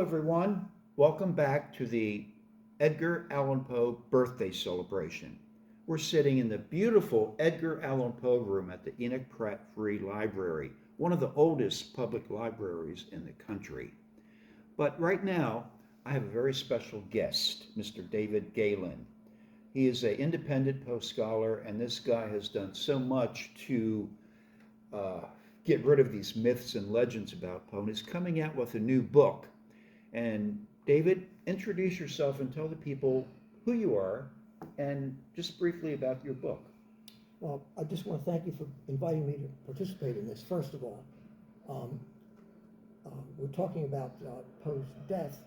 everyone. Welcome back to the Edgar Allan Poe Birthday Celebration. We're sitting in the beautiful Edgar Allan Poe room at the Enoch Pratt Free Library, one of the oldest public libraries in the country. But right now, I have a very special guest, Mr. David Gaylin. He is an independent Poe scholar, and this guy has done so much to get rid of these myths and legends about Poe, and he's coming out with a new book. And David, introduce yourself and tell the people who you are and just briefly about your book. Well, I just want to thank you for inviting me to participate in this, first of all. We're talking about Poe's death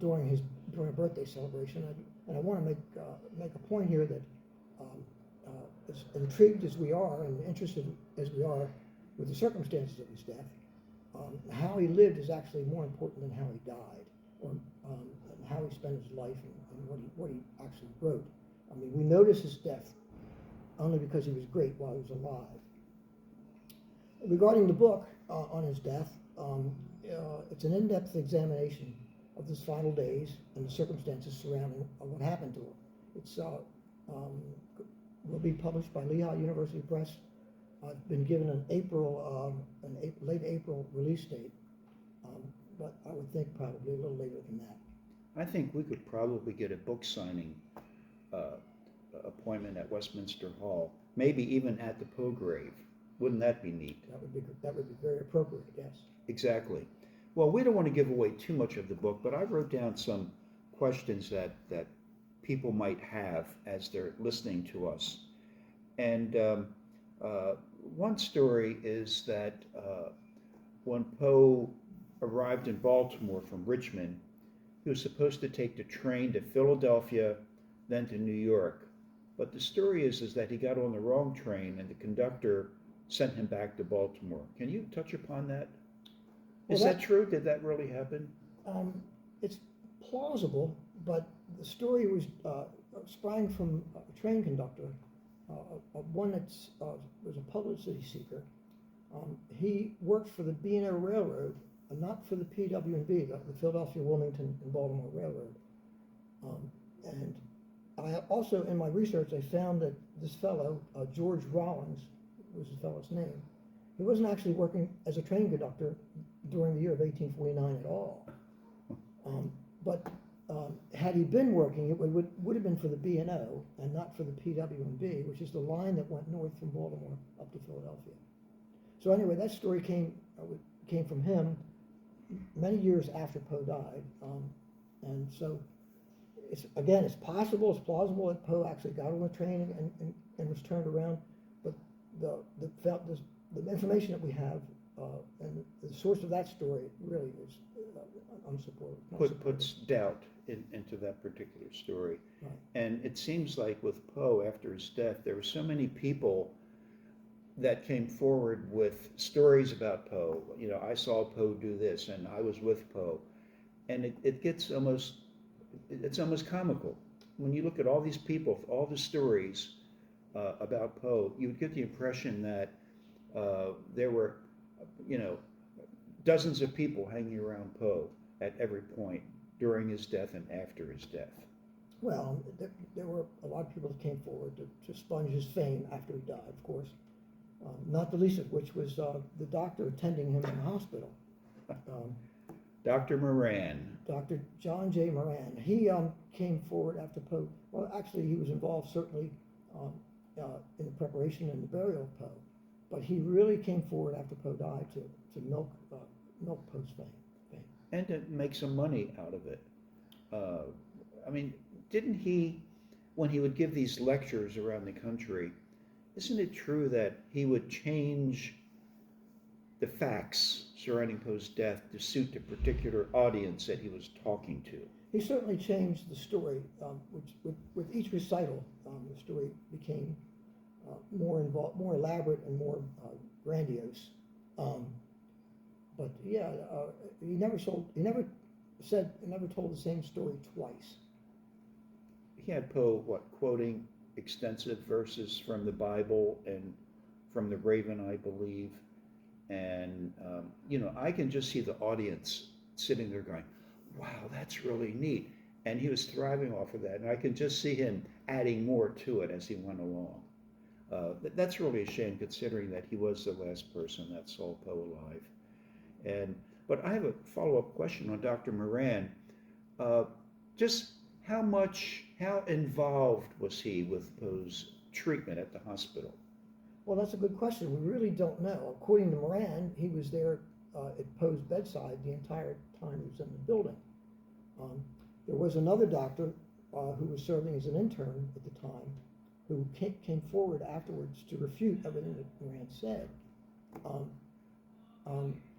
during a birthday celebration, and I want to make a point here that as intrigued as we are and interested as we are with the circumstances of his death, how he lived is actually more important than how he died, or how he spent his life and what he actually wrote. I mean, we notice his death only because he was great while he was alive. Regarding the book on his death, it's an in-depth examination of his final days and the circumstances surrounding what happened to him. It's will be published by Lehigh University Press. I've been given an late April release date, but I would think probably a little later than that. I think we could probably get a book signing appointment at Westminster Hall, maybe even at the Poe grave. Wouldn't that be neat? That would be very appropriate, yes. Exactly. Well, we don't want to give away too much of the book, but I wrote down some questions that people might have as they're listening to us. And one story is that when Poe arrived in Baltimore from Richmond, he was supposed to take the train to Philadelphia, then to New York. But the story is that he got on the wrong train and the conductor sent him back to Baltimore. Can you touch upon that? Is that true? Did that really happen? It's plausible, but the story was sprang from a train conductor, one that was a publicity seeker. He worked for the B&O Railroad, and not for the PW&B, the Philadelphia, Wilmington, and Baltimore Railroad. And I also, in my research, I found that this fellow, George Rollins, was the fellow's name, he wasn't actually working as a train conductor during the year of 1849 at all. But had he been working, it would have been for the B&O and not for the PW&B, which is the line that went north from Baltimore up to Philadelphia. So anyway, that story came from him many years after Poe died, and so it's possible, it's plausible that Poe actually got on the train and was turned around, but the information that we have and the source of that story really is unsupported. Puts doubt into that particular story. Right. And it seems like with Poe, after his death, there were so many people that came forward with stories about Poe. You know, I saw Poe do this, and I was with Poe. And it's almost comical. When you look at all these people, all the stories about Poe, you would get the impression that there were, dozens of people hanging around Poe at every point during his death and after his death. Well, there were a lot of people that came forward to sponge his fame after he died, of course. Not the least of which was the doctor attending him in the hospital. Dr. Moran. Dr. John J. Moran. He came forward after Poe. Well, actually, he was involved certainly in the preparation and the burial of Poe. But he really came forward after Poe died to milk Poe's fame. And to make some money out of it. I mean, didn't he, when he would give these lectures around the country, isn't it true that he would change the facts surrounding Poe's death to suit the particular audience that he was talking to? He certainly changed the story, which with each recital, the story became more involved, more elaborate, and more grandiose. But yeah, he never told the same story twice. He had Poe, quoting extensive verses from the Bible and from the Raven, I believe. And, I can just see the audience sitting there going, wow, that's really neat. And he was thriving off of that. And I can just see him adding more to it as he went along. That's really a shame considering that he was the last person that saw Poe alive. But I have a follow-up question on Dr. Moran. Just how involved was he with Poe's treatment at the hospital? Well, that's a good question. We really don't know. According to Moran, he was there at Poe's bedside the entire time he was in the building. There was another doctor who was serving as an intern at the time who came forward afterwards to refute everything that Moran said.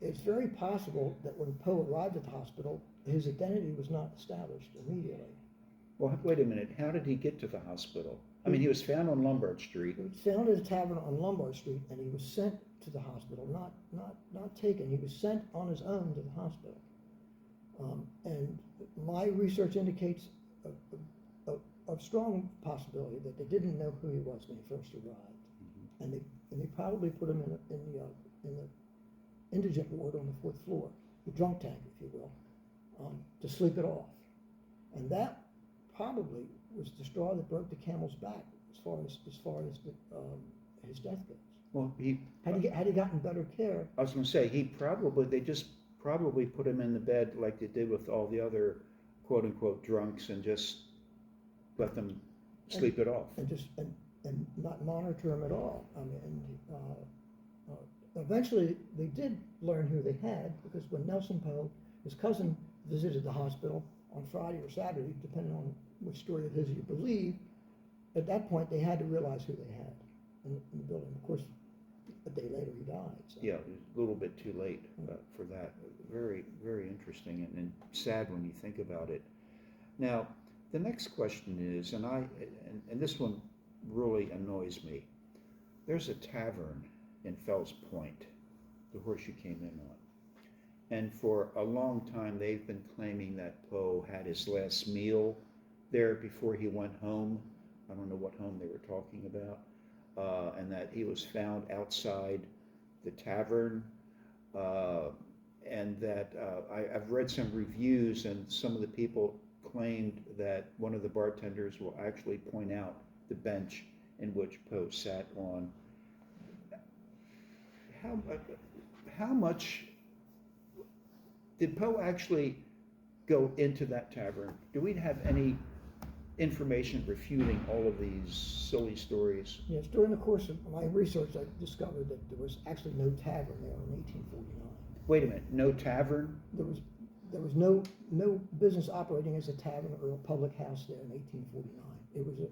It's very possible that when Poe arrived at the hospital, his identity was not established immediately. Well, wait a minute. How did he get to the hospital? I mean, he was found on Lombard Street. He was found at a tavern on Lombard Street, and he was sent to the hospital, not taken. He was sent on his own to the hospital. And my research indicates a strong possibility that they didn't know who he was when he first arrived, and they probably put him in the indigent ward on the 4th floor, the drunk tank, if you will, to sleep it off, and that probably was the straw that broke the camel's back as far as his death goes. Well, had he gotten better care? I was going to say they just probably put him in the bed like they did with all the other quote unquote drunks and just let them sleep it off. And not monitor him at all. I mean, eventually they did learn who they had, because when Nelson Poe, his cousin, visited the hospital on Friday or Saturday, depending on which story of his you believe, at that point they had to realize who they had in the building. Of course, a day later he died. So. Yeah, it was a little bit too late for that. Very, very interesting and sad when you think about it. Now, the next question is, and this one really annoys me. There's a tavern in Fells Point, the Horseshoe came in on. And for a long time, they've been claiming that Poe had his last meal there before he went home. I don't know what home they were talking about. And that he was found outside the tavern. And that I've read some reviews, and some of the people claimed that one of the bartenders will actually point out the bench in which Poe sat on. How much did Poe actually go into that tavern? Do we have any information refuting all of these silly stories? Yes, during the course of my research, I discovered that there was actually no tavern there in 1849. Wait a minute, no tavern? There was no business operating as a tavern or a public house there in 1849.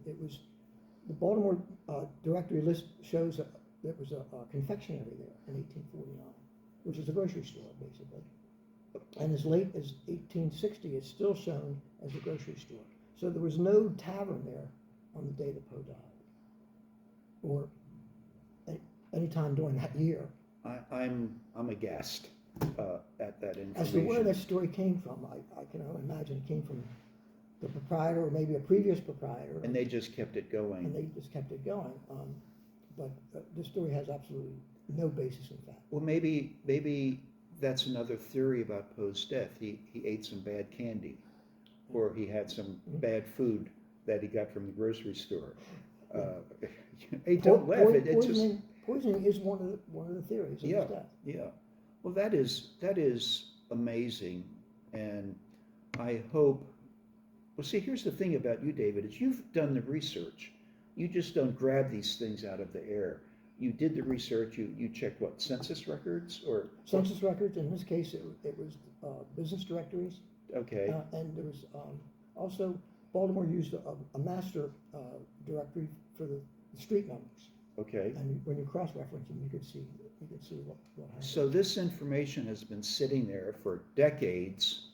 It was the Baltimore directory list shows that there was a confectionery there in 1849, which is a grocery store basically. And as late as 1860, it's still shown as a grocery store. So there was no tavern there on the day that Poe died, or any time during that year. I'm aghast at that information. As to where that story came from, I can only imagine it came from the proprietor or maybe a previous proprietor. And they just kept it going. And they just kept it going. But the story has absolutely no basis in fact. Well, maybe that's another theory about Poe's death. He ate some bad candy, or he had some bad food that he got from the grocery store. Hey, don't laugh. Poisoning is one of the theories of his death. Yeah. Well, that is amazing, and I hope. Well, see, here's the thing about you, David, is you've done the research. You just don't grab these things out of the air. You did the research. You checked what, census records or census records? In this case, it was business directories. Okay. And there was also Baltimore used a master directory for the street numbers. Okay. And when you cross-reference them, you could see what happened. So this information has been sitting there for decades,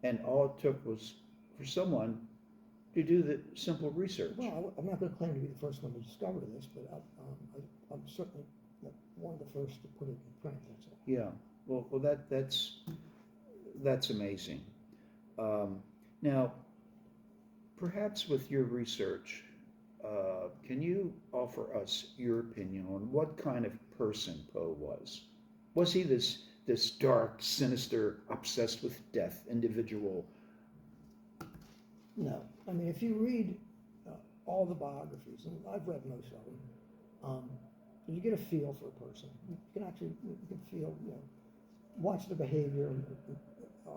and all it took was for someone to do the simple research. Well, I'm not going to claim to be the first one to discover this, but I'm certainly one of the first to put it in print. That's all. Yeah. Well, that's amazing. Now, perhaps with your research, can you offer us your opinion on what kind of person Poe was? Was he this this dark, sinister, obsessed with death individual. No. I mean, if you read all the biographies, and I've read most of them, you get a feel for a person. You can feel, watch their behavior, and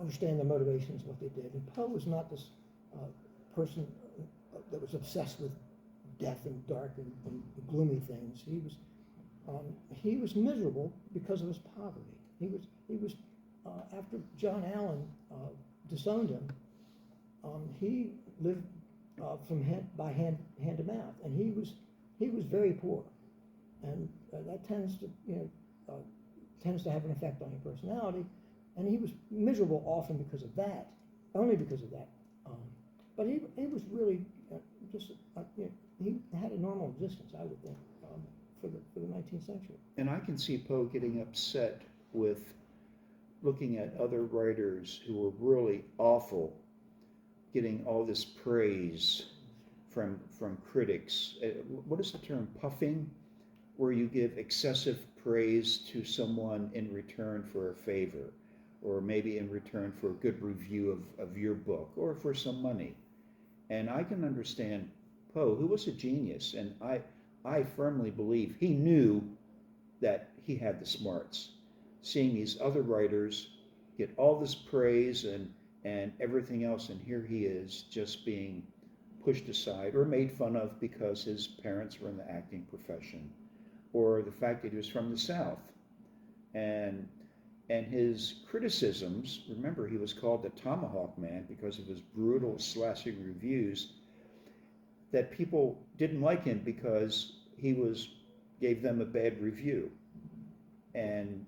understand their motivations, what they did. And Poe was not this person that was obsessed with death and dark and gloomy things. He was miserable because of his poverty. He was after John Allen disowned him. He lived from hand to mouth, and he was very poor, and that tends to have an effect on your personality. And he was miserable often because of that, only because of that. But he was really he had a normal existence, I would think, for the 19th century. And I can see Poe getting upset with looking at other writers who were really awful, getting all this praise from critics. What is the term? Puffing, where you give excessive praise to someone in return for a favor, or maybe in return for a good review of your book, or for some money. And I can understand Poe, who was a genius, and I firmly believe he knew that he had the smarts. Seeing these other writers get all this praise and everything else, and here he is just being pushed aside or made fun of because his parents were in the acting profession, or the fact that he was from the South. And his criticisms, remember, he was called the Tomahawk Man because of his brutal, slashing reviews, that people didn't like him because he gave them a bad review. And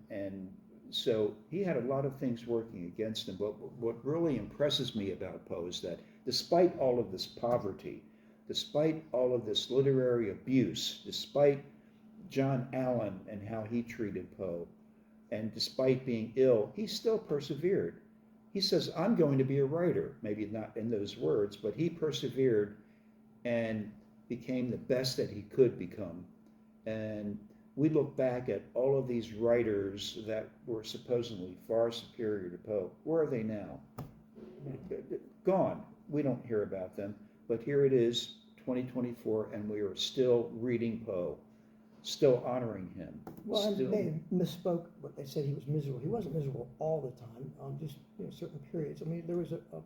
so he had a lot of things working against him. But what really impresses me about Poe is that despite all of this poverty, despite all of this literary abuse, despite John Allen and how he treated Poe, and despite being ill, he still persevered. He says, I'm going to be a writer. Maybe not in those words, but he persevered and became the best that he could become. And we look back at all of these writers that were supposedly far superior to Poe. Where are they now? Gone. We don't hear about them. But here it is, 2024, and we are still reading Poe, still honoring him. Well, they misspoke, but they said he was miserable. He wasn't miserable all the time, just certain periods. I mean, there was a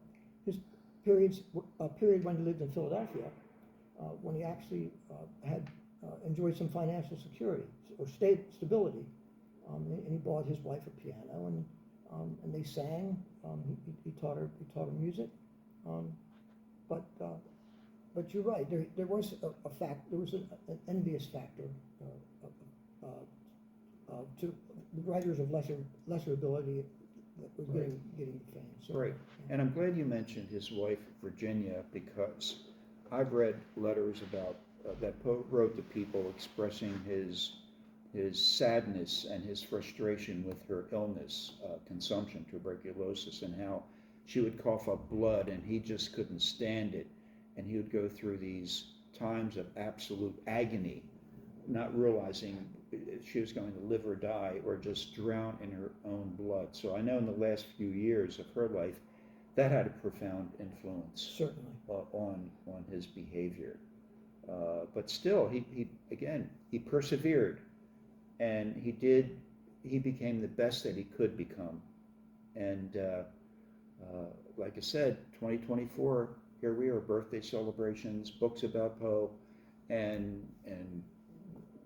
period when he lived in Philadelphia, when he actually had enjoyed some financial security or stability, and he bought his wife a piano, and they sang. He taught her music, but you're right. There was there was an envious factor to the writers of lesser ability that was getting fame. So, right. Yeah. And I'm glad you mentioned his wife Virginia, because I've read letters about that Poe wrote to people expressing his sadness and his frustration with her illness, consumption, tuberculosis, and how she would cough up blood and he just couldn't stand it. And he would go through these times of absolute agony, not realizing if she was going to live or die or just drown in her own blood. So I know in the last few years of her life, that had a profound influence, Certainly. on his behavior. But still, he persevered, and he became the best that he could become. And like I said, 2024, here we are, birthday celebrations, books about Poe, and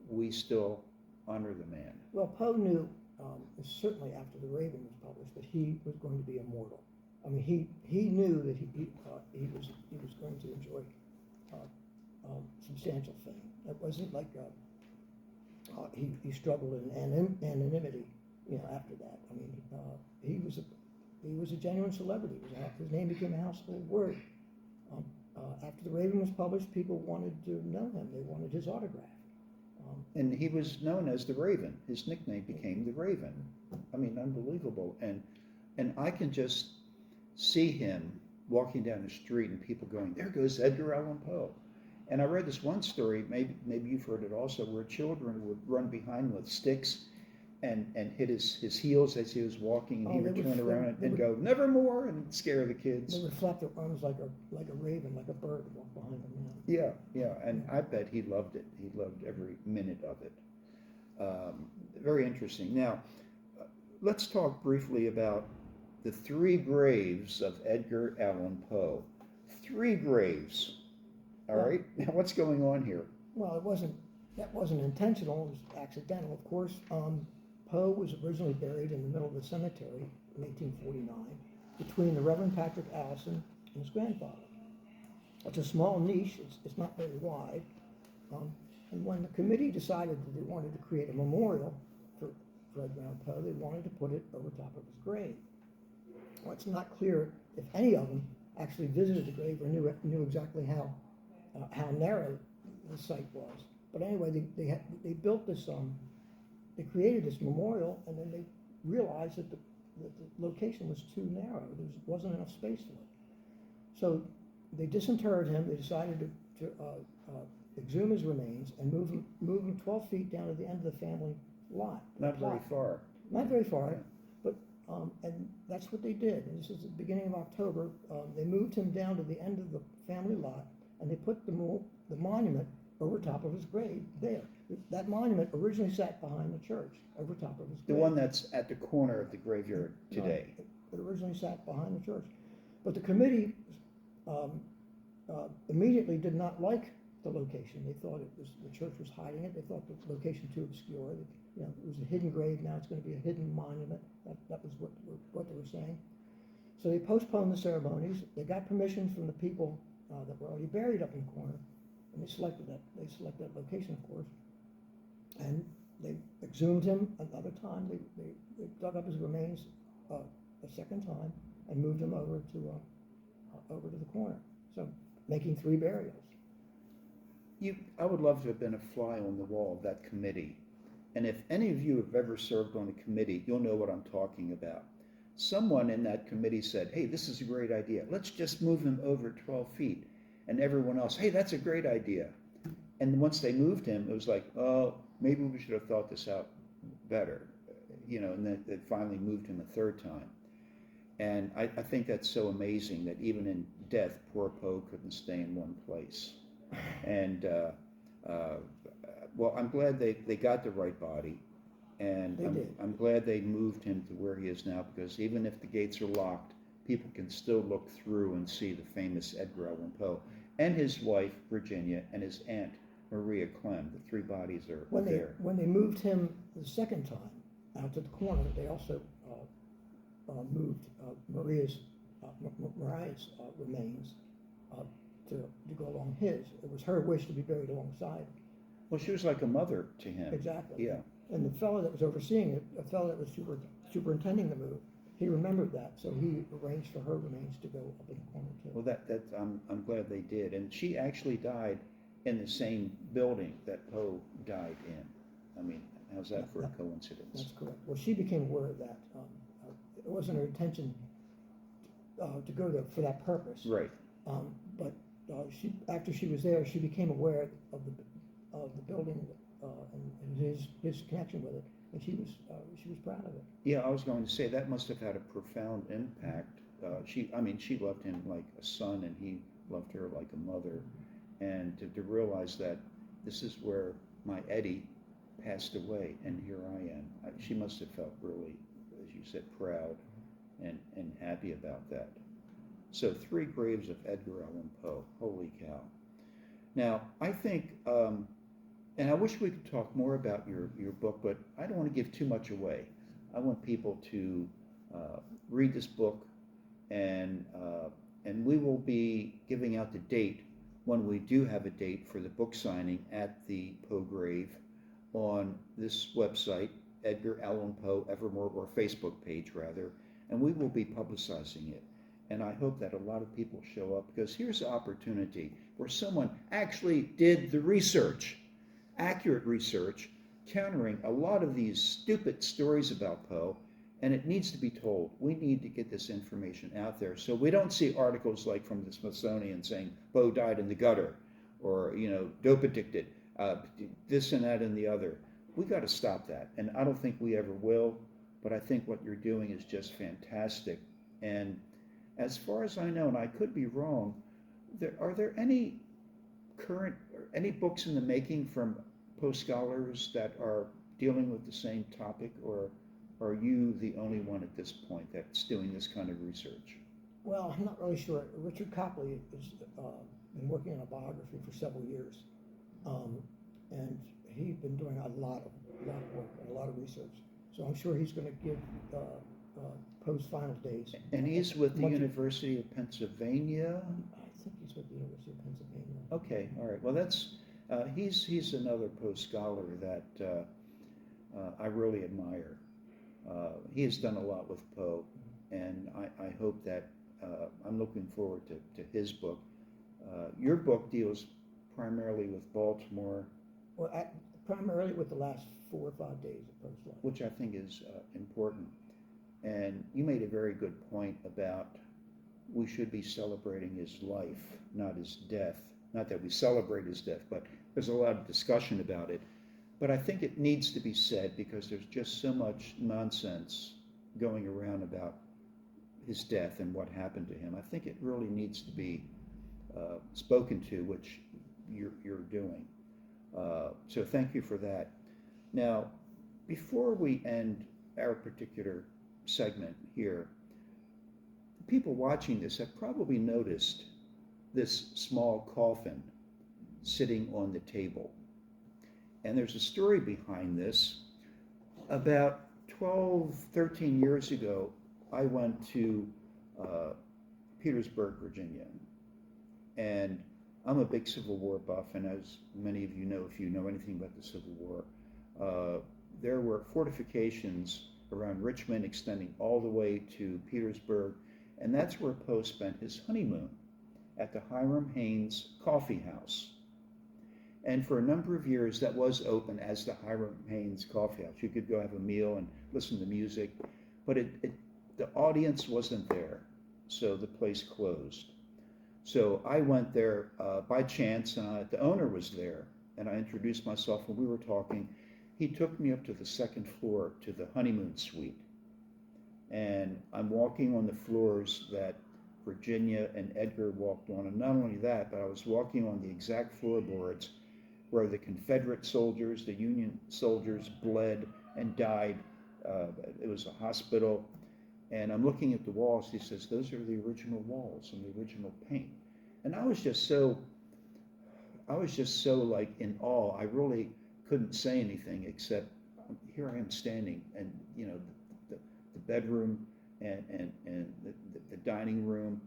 we still honor the man. Well, Poe knew, certainly after The Raven was published, that he was going to be immortal. I mean, he knew that he was going to enjoy substantial fame. It wasn't like he struggled in anonymity, after that. I mean, he was a genuine celebrity. His name became a household word. After The Raven was published, people wanted to know him. They wanted his autograph. And he was known as the Raven. His nickname became the Raven. I mean, unbelievable. And I can just see him walking down the street and people going, there goes Edgar Allan Poe. And I read this one story, maybe you've heard it also, where children would run behind him with sticks and hit his heels as he was walking, and he would they turn around they and would, go, "Nevermore," and scare the kids. they would flap their arms like a raven, like a bird, and walk behind them. Yeah, and I bet he loved it. He loved every minute of it. Very interesting. Now, let's talk briefly about the three graves of Edgar Allan Poe. Three graves. All Well, right. Now, what's going on here? Well, that wasn't intentional. It was accidental, of course. Poe was originally buried in the middle of the cemetery in 1849 between the Reverend Patrick Allison and his grandfather. It's a small niche. It's not very wide. And when the committee decided that they wanted to create a memorial for Edgar Allan Poe, they wanted to put it over top of his grave. Well, it's not clear if any of them actually visited the grave or knew exactly how narrow the site was. But anyway, they built this. They created this memorial, and then they realized that the location was too narrow. There wasn't enough space for it. So they disinterred him. They decided to exhume his remains and move him 12 feet down to the end of the family lot. Not very far. Not very far, Yeah. but and that's what they did. And this is the beginning of October. They moved him down to the end of the family lot, and they put the monument over top of his grave there. That monument originally sat behind the church, over top of his grave. The one that's at the corner of the graveyard today. It originally sat behind the church. But the committee immediately did not like the location. They thought the church was hiding it. They thought the location too obscure. It was a hidden grave. Now it's going to be a hidden monument. That was what they were saying. So they postponed the ceremonies. They got permission from the people that were already buried up in the corner, and they selected that location, of course. And they exhumed him another time. They dug up his remains a second time and moved him over to the corner. So making three burials. I would love to have been a fly on the wall of that committee. And if any of you have ever served on a committee, you'll know what I'm talking about. Someone in that committee said, "Hey, this is a great idea. Let's just move him over 12 feet. And everyone else, "Hey, that's a great idea." And once they moved him, it was like, "Oh, maybe we should have thought this out better." And then they finally moved him a third time. And I think that's so amazing that even in death, poor Poe couldn't stay in one place. And well, I'm glad they got the right body, and I'm glad they moved him to where he is now, because even if the gates are locked, people can still look through and see the famous Edgar Allan Poe and his wife Virginia and his aunt Maria Clem. The three bodies are there. When they moved him the second time out to the corner, they also moved Mariah's remains to go along his. It was her wish to be buried alongside. Well, she was like a mother to him. Exactly. Yeah. And the fellow that was overseeing it, the fellow that was superintending the move, he remembered that, so he arranged for her remains to go up in the corner too. Well, I'm glad they did, and she actually died in the same building that Poe died in. I mean, how's that for a coincidence? That's correct. Well, she became aware of that. It wasn't her intention to go there for that purpose. Right. But after she was there, she became aware of the building and his connection with it, and she was proud of it. Yeah, I was going to say that must have had a profound impact. She loved him like a son, and he loved her like a mother. And to realize that this is where my Eddie passed away, and here I am. She must have felt really, as you said, proud and happy about that. So 3 graves of Edgar Allan Poe. Holy cow. Now, I think, and I wish we could talk more about your book, but I don't want to give too much away. I want people to read this book, and we will be giving out the date when we do have a date for the book signing at the Poe grave on this website, Edgar Allan Poe Evermore, or Facebook page rather, and we will be publicizing it. And I hope that a lot of people show up, because here's an opportunity where someone actually did the research, accurate research, countering a lot of these stupid stories about Poe, and it needs to be told. We need to get this information out there so we don't see articles like from the Smithsonian saying Poe died in the gutter, or, dope addicted, this and that and the other. we got to stop that. And I don't think we ever will, but I think what you're doing is just fantastic. And as far as I know, and I could be wrong, are there any current, or any books in the making from Poe scholars that are dealing with the same topic, or are you the only one at this point that's doing this kind of research? Well, I'm not really sure. Richard Copley has been working on a biography for several years, and he's been doing a lot of work and a lot of research. So I'm sure he's going to give Poe's final days. And he's with the University of Pennsylvania? I think he's with the University of Pennsylvania. Okay, all right. Well, that's he's another Poe scholar that I really admire. He has done a lot with Poe, and I hope that I'm looking forward to his book. Your book deals primarily with Baltimore. Well, primarily with the last 4 or 5 days of Poe's life. Which I think is important. And you made a very good point about we should be celebrating his life, not his death. Not that we celebrate his death, but there's a lot of discussion about it. But I think it needs to be said because there's just so much nonsense going around about his death and what happened to him. I think it really needs to be spoken to, which you're doing. So thank you for that. Now, before we end our particular segment here, people watching this have probably noticed this small coffin sitting on the table. And there's a story behind this. About 12, 13 years ago, I went to Petersburg, Virginia. And I'm a big Civil War buff, and as many of you know, if you know anything about the Civil War, there were fortifications around Richmond extending all the way to Petersburg, and that's where Poe spent his honeymoon, at the Hiram Haynes Coffee House. And for a number of years, that was open as the Hiram Haynes Coffee House. You could go have a meal and listen to music, but the audience wasn't there, so the place closed. So I went there by chance, and the owner was there, and I introduced myself, and we were talking. He took me up to the second floor to the honeymoon suite, and I'm walking on the floors that Virginia and Edgar walked on, and not only that, but I was walking on the exact floorboards where the Confederate soldiers, the Union soldiers bled and died. It was a hospital, and I'm looking at the walls. He says, those are the original walls and the original paint. And I was just so like in awe. I really couldn't say anything except here I am standing, and you know, the bedroom and the dining room,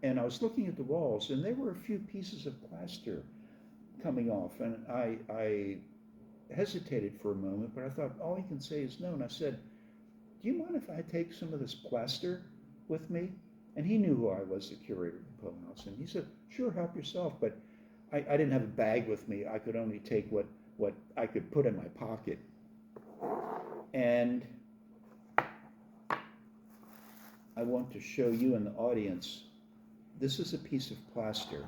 and I was looking at the walls, and there were a few pieces of plaster coming off, and I hesitated for a moment, but I thought all he can say is no, and I said, do you mind if I take some of this plaster with me? And he knew who I was, the curator of the Poe House, and he said, sure, help yourself, but I didn't have a bag with me. I could only take what I could put in my pocket. And I want to show you in the audience, this is a piece of plaster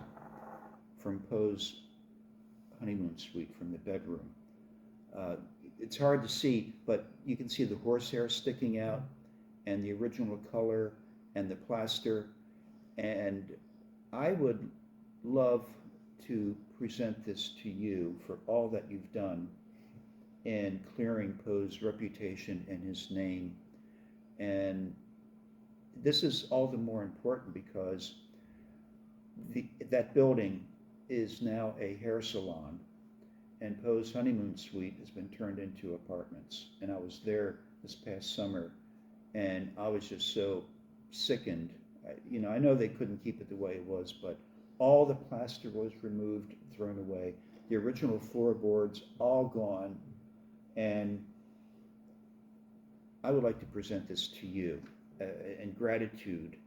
from Poe's honeymoon suite from the bedroom. It's hard to see, but you can see the horsehair sticking out and the original color and the plaster. And I would love to present this to you for all that you've done in clearing Poe's reputation and his name. And this is all the more important because that building is now a hair salon, and Poe's honeymoon suite has been turned into apartments. And I was there this past summer, and I was just so sickened. I know they couldn't keep it the way it was, but all the plaster was removed, thrown away. The original floorboards all gone, and I would like to present this to you in gratitude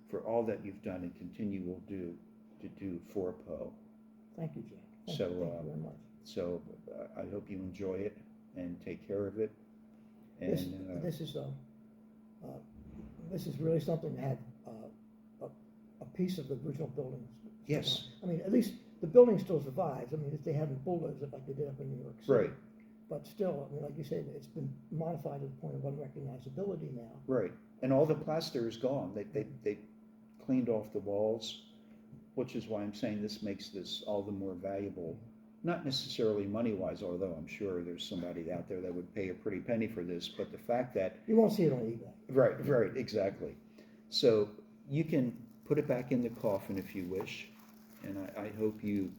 for all that you've done and continue will do to do for Poe. Thank you, Jack. Thank So, you very much. So I hope you enjoy it and take care of it. And This is really something to have a piece of the original building. yes, I mean, at least the building still survives. I mean, if they haven't bulldozed it like they did up in New York City. right. but still, I mean, like you said, it's been modified to the point of unrecognizability now. Right, and all the plaster is gone. They cleaned off the walls, which is why I'm saying this makes this all the more valuable. Not necessarily money-wise, although I'm sure there's somebody out there that would pay a pretty penny for this, but the fact that... You won't see it on eBay. Right, exactly. So you can put it back in the coffin if you wish, and I hope you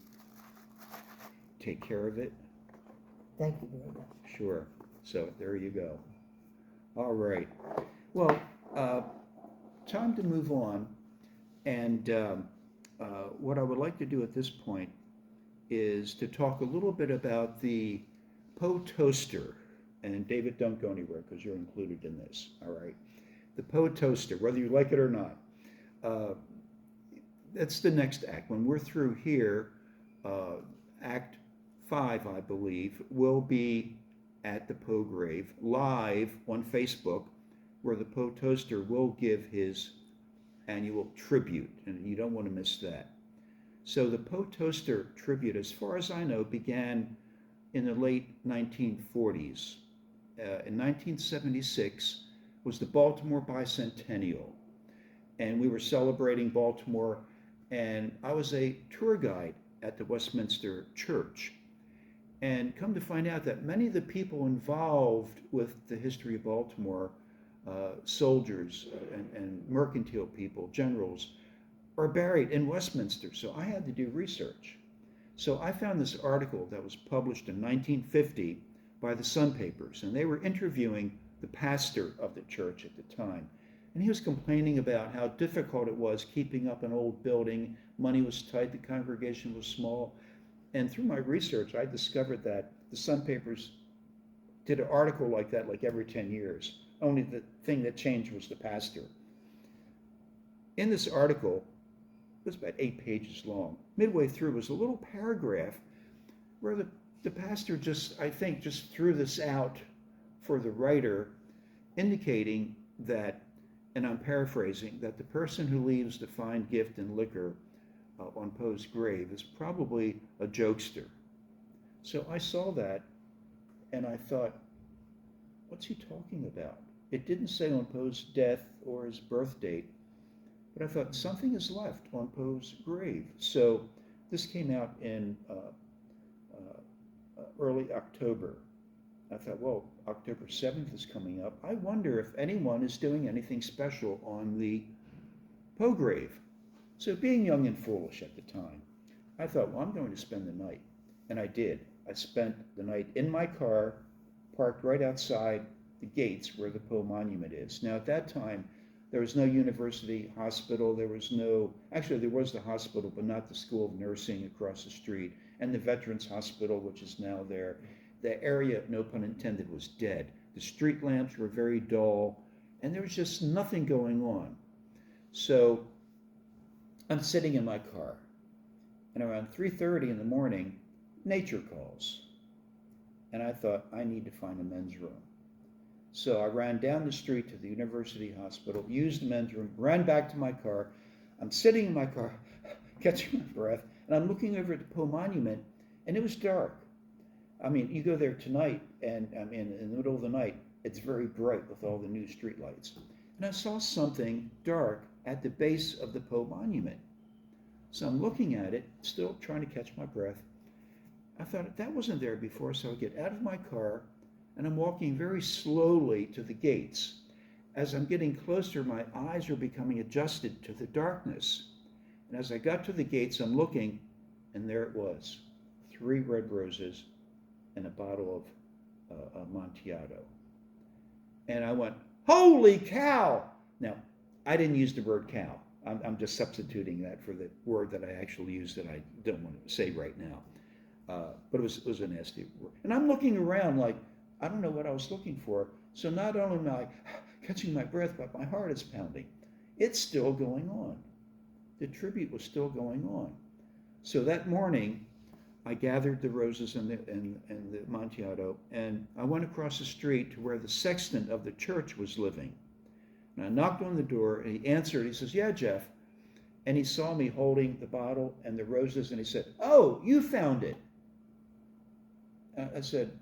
take care of it. Thank you very much. Sure. So there you go. All right. Well, time to move on, and what I would like to do at this point is to talk a little bit about the Poe Toaster. And David, don't go anywhere because you're included in this, all right? The Poe Toaster, whether you like it or not. That's the next act. When we're through here, Act 5, I believe, will be at the Poe grave, live on Facebook, where the Poe Toaster will give his annual tribute, and you don't want to miss that. So the Poe Toaster tribute, as far as I know, began in the late 1940s. In 1976 was the Baltimore Bicentennial, and we were celebrating Baltimore, and I was a tour guide at the Westminster Church. And come to find out that many of the people involved with the history of Baltimore, soldiers and mercantile people, generals, are buried in Westminster. So I had to do research. So I found this article that was published in 1950 by the Sun Papers, and they were interviewing the pastor of the church at the time. And he was complaining about how difficult it was keeping up an old building. Money was tight, the congregation was small. And through my research, I discovered that the Sun Papers did an article like that like every 10 years. Only the thing that changed was the pastor. In this article, it was about 8 pages long. Midway through was a little paragraph where the pastor just, I think, just threw this out for the writer, indicating that, and I'm paraphrasing, that the person who leaves the fine gift and liquor on Poe's grave is probably a jokester. So I saw that and I thought, what's he talking about? It didn't say on Poe's death or his birth date, but I thought something is left on Poe's grave. So this came out in early October. I thought, well, October 7th is coming up. I wonder if anyone is doing anything special on the Poe grave. So being young and foolish at the time, I thought, well, I'm going to spend the night. And I did. I spent the night in my car, parked right outside the gates where the Poe monument is. Now, at that time, there was no university hospital. There was no, actually, there was the hospital, but not the School of Nursing across the street, and the Veterans Hospital, which is now there. The area, no pun intended, was dead. The street lamps were very dull, and there was just nothing going on. So I'm sitting in my car, and around 3:30 in the morning, nature calls. And I thought, I need to find a men's room. So I ran down the street to the University Hospital, used the men's room, ran back to my car. I'm sitting in my car, catching my breath, and I'm looking over at the Poe monument, and it was dark. I mean, you go there tonight, and I mean, in the middle of the night, it's very bright with all the new street lights. And I saw something dark at the base of the Poe monument. So I'm looking at it, still trying to catch my breath. I thought, that wasn't there before, so I get out of my car, and I'm walking very slowly to the gates. As I'm getting closer, my eyes are becoming adjusted to the darkness. And as I got to the gates, I'm looking, and there it was, 3 red roses and a bottle of Amontillado. And I went, holy cow! Now, I didn't use the word cow. I'm just substituting that for the word that I actually used that I don't want to say right now. But it was a nasty word. And I'm looking around like, I don't know what I was looking for. So not only am I catching my breath, but my heart is pounding. It's still going on. The tribute was still going on. So that morning, I gathered the roses and the Amontillado, and I went across the street to where the sexton of the church was living. And I knocked on the door, and he answered. He says, yeah, Jeff. And he saw me holding the bottle and the roses, and he said, oh, you found it. I said,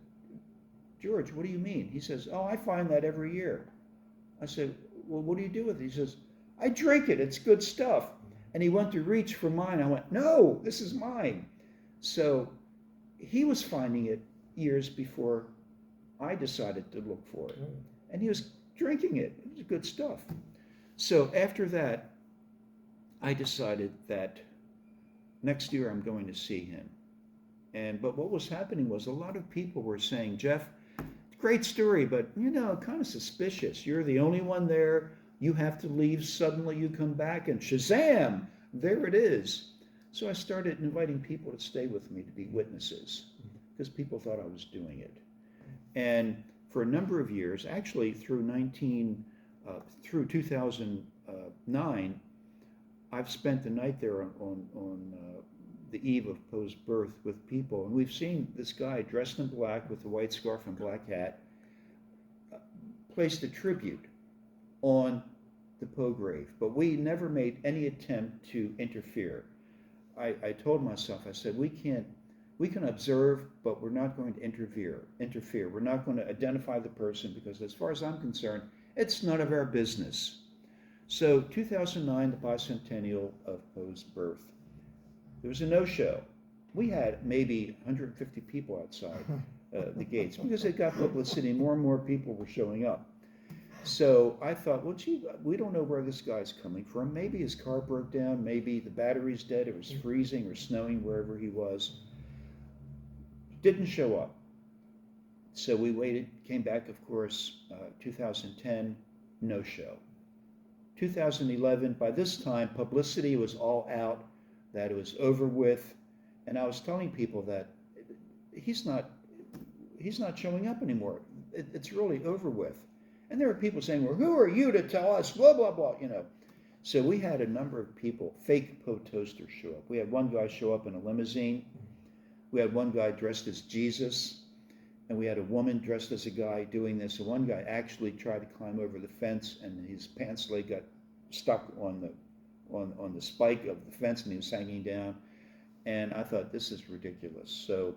George, what do you mean? He says, oh, I find that every year. I said, well, what do you do with it? He says, I drink it. It's good stuff. And he went to reach for mine. I went, no, this is mine. So he was finding it years before I decided to look for it. And he was drinking it. It was good stuff. So after that, I decided that next year I'm going to see him. But what was happening was a lot of people were saying, Jeff, great story, but kind of suspicious. You're the only one there. You have to leave. Suddenly you come back and shazam, there it is. So I started inviting people to stay with me to be witnesses because people thought I was doing it. And for a number of years, actually through 2009, I've spent the night there on the eve of Poe's birth with people, and we've seen this guy dressed in black with a white scarf and black hat placed a tribute on the Poe grave, but we never made any attempt to interfere. I told myself, I said, we can observe, but we're not going to interfere. We're not going to identify the person because as far as I'm concerned, it's none of our business. So 2009, the bicentennial of Poe's birth. There was a no-show. We had maybe 150 people outside the gates because it got publicity. More and more people were showing up. So I thought, well, gee, we don't know where this guy's coming from. Maybe his car broke down. Maybe the battery's dead. It was freezing or snowing wherever he was. Didn't show up. So we waited, came back, of course, 2010, no show. 2011, by this time, publicity was all out, that it was over with, and I was telling people that he's not showing up anymore. It's really over with. And there were people saying, well, who are you to tell us, blah, blah, blah, So we had a number of people, fake Poe Toasters, show up. We had one guy show up in a limousine. We had one guy dressed as Jesus, and we had a woman dressed as a guy doing this. And one guy actually tried to climb over the fence, and his pants leg got stuck on the spike of the fence, and he was hanging down. And I thought, this is ridiculous. So,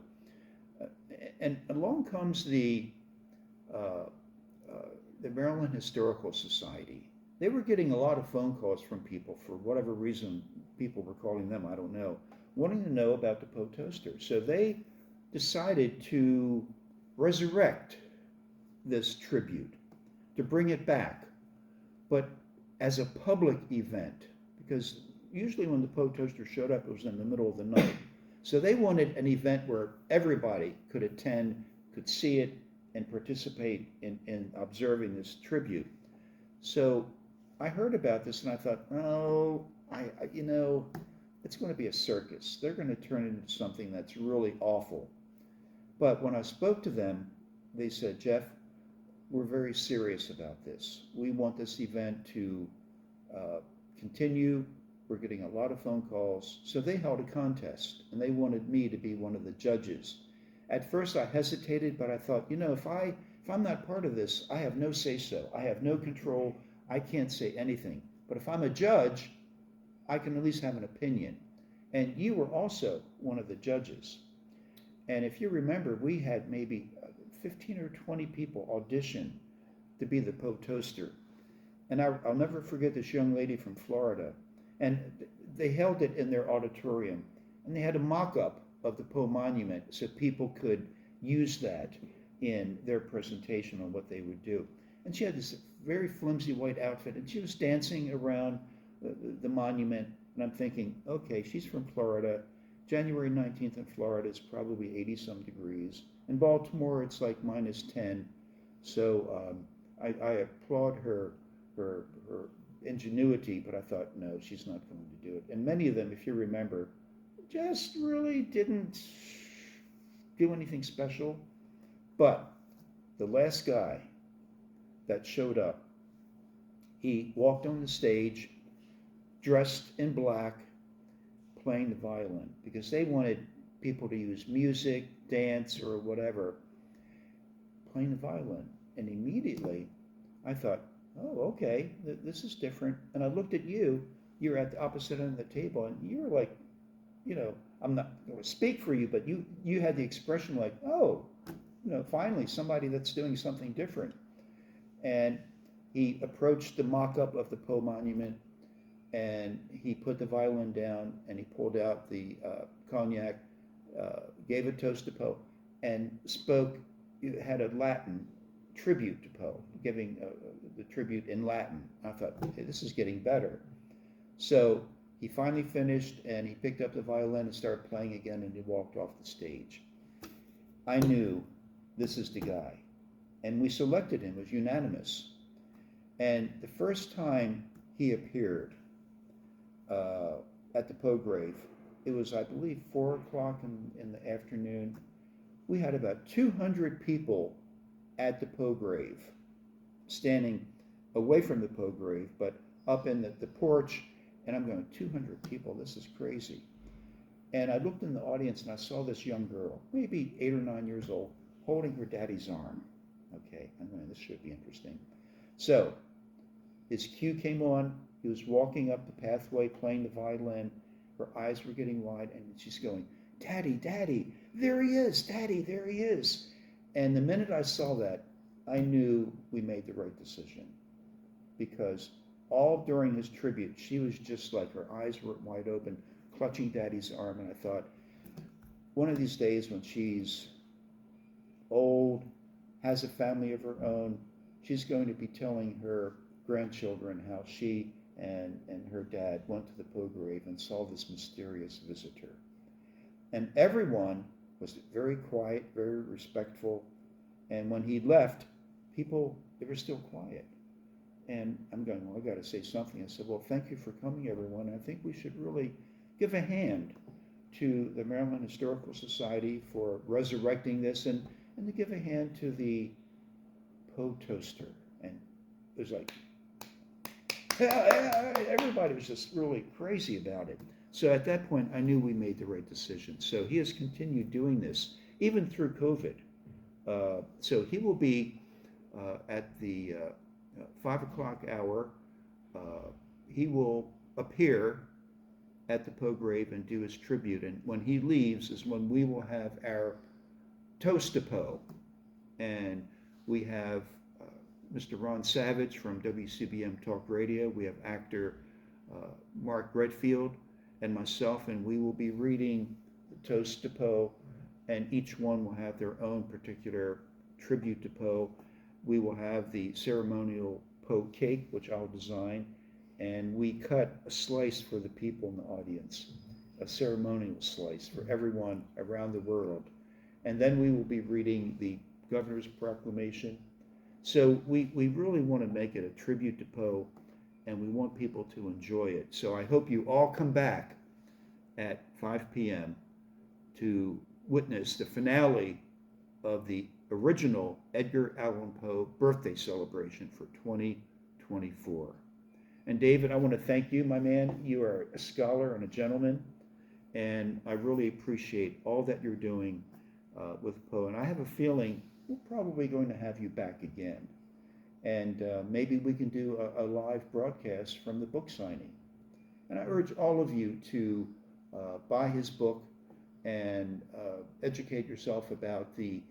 and along comes the Maryland Historical Society. They were getting a lot of phone calls from people, for whatever reason people were calling them, I don't know, wanting to know about the Poe Toaster. So they decided to resurrect this tribute, to bring it back, but as a public event, because usually when the Poe Toaster showed up, it was in the middle of the night. So they wanted an event where everybody could attend, could see it, and participate in observing this tribute. So I heard about this and I thought, oh, it's going to be a circus. They're going to turn it into something that's really awful. But when I spoke to them, they said, Jeff, we're very serious about this. We want this event to continue. We're getting a lot of phone calls. So they held a contest, and they wanted me to be one of the judges. At first I hesitated, but I thought, if I'm not part of this, I have no say-so. I have no control. I can't say anything. But if I'm a judge, I can at least have an opinion. And you were also one of the judges. And if you remember, we had maybe 15 or 20 people audition to be the Poe Toaster. And I'll never forget this young lady from Florida. And they held it in their auditorium. And they had a mock-up of the Poe monument so people could use that in their presentation on what they would do. And she had this very flimsy white outfit, and she was dancing around the monument. And I'm thinking, okay, she's from Florida. January 19th in Florida is probably 80-some degrees. In Baltimore, it's like -10. So I applaud her ingenuity, but I thought, no, she's not going to do it. And many of them, if you remember, just really didn't do anything special. But the last guy that showed up, he walked on the stage dressed in black, playing the violin, because they wanted people to use music, dance, or whatever, playing the violin. And immediately I thought, oh, okay, this is different. And I looked at you. You're at the opposite end of the table, and you were like, I'm not going to speak for you, but you had the expression like, oh, finally somebody that's doing something different. And he approached the mock-up of the Poe monument, and he put the violin down, and he pulled out the cognac, gave a toast to Poe, and spoke, had a Latin tribute to Poe, giving the tribute in Latin. I thought, okay, this is getting better. So he finally finished, and he picked up the violin and started playing again, and he walked off the stage. I knew this is the guy. And we selected him. It was unanimous. And the first time he appeared at the Poe grave, it was, I believe, 4 o'clock in the afternoon. We had about 200 people at the Poe grave, standing away from the Poe grave, but up in the porch. And I'm going, 200 people, this is crazy. And I looked in the audience and I saw this young girl, maybe 8 or 9 years old, holding her daddy's arm. Okay, I'm going, this should be interesting. So his cue came on. He was walking up the pathway, playing the violin. Her eyes were getting wide, and she's going, Daddy, Daddy, there he is, Daddy, there he is. And the minute I saw that, I knew we made the right decision. Because all during his tribute, she was just like, her eyes were wide open, clutching Daddy's arm. And I thought, one of these days when she's old, has a family of her own, she's going to be telling her grandchildren how she and her dad went to the Poe grave and saw this mysterious visitor. And everyone was very quiet, very respectful. And when he left, people, they were still quiet. And I'm going, well, I got to say something. I said, well, thank you for coming, everyone. I think we should really give a hand to the Maryland Historical Society for resurrecting this, and to give a hand to the Poe Toaster. And it was like, everybody was just really crazy about it. So at that point, I knew we made the right decision. So he has continued doing this, even through COVID. So he will be at the 5 o'clock hour. He will appear at the Poe grave and do his tribute. And when he leaves is when we will have our Toast to Poe. And we have Mr. Ron Savage from WCBM Talk Radio. We have actor Mark Redfield and myself, and we will be reading the Toast to Poe, and each one will have their own particular tribute to Poe. We will have the ceremonial Poe cake, which I'll design, and we cut a slice for the people in the audience, a ceremonial slice for everyone around the world. And then we will be reading the Governor's Proclamation. So we really want to make it a tribute to Poe, and we want people to enjoy it. So I hope you all come back at 5 p.m. to witness the finale of the original Edgar Allan Poe birthday celebration for 2024. And David, I want to thank you, my man. You are a scholar and a gentleman, and I really appreciate all that you're doing with Poe. And I have a feeling we're probably going to have you back again. And maybe we can do a live broadcast from the book signing. And I urge all of you to buy his book and educate yourself about the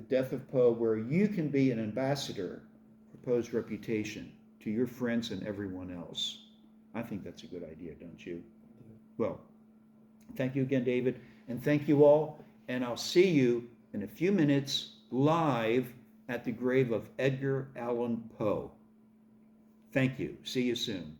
death of Poe, where you can be an ambassador for Poe's reputation to your friends and everyone else. I think that's a good idea, don't you? Well, thank you again, David, and thank you all, and I'll see you in a few minutes live at the grave of Edgar Allan Poe. Thank you. See you soon.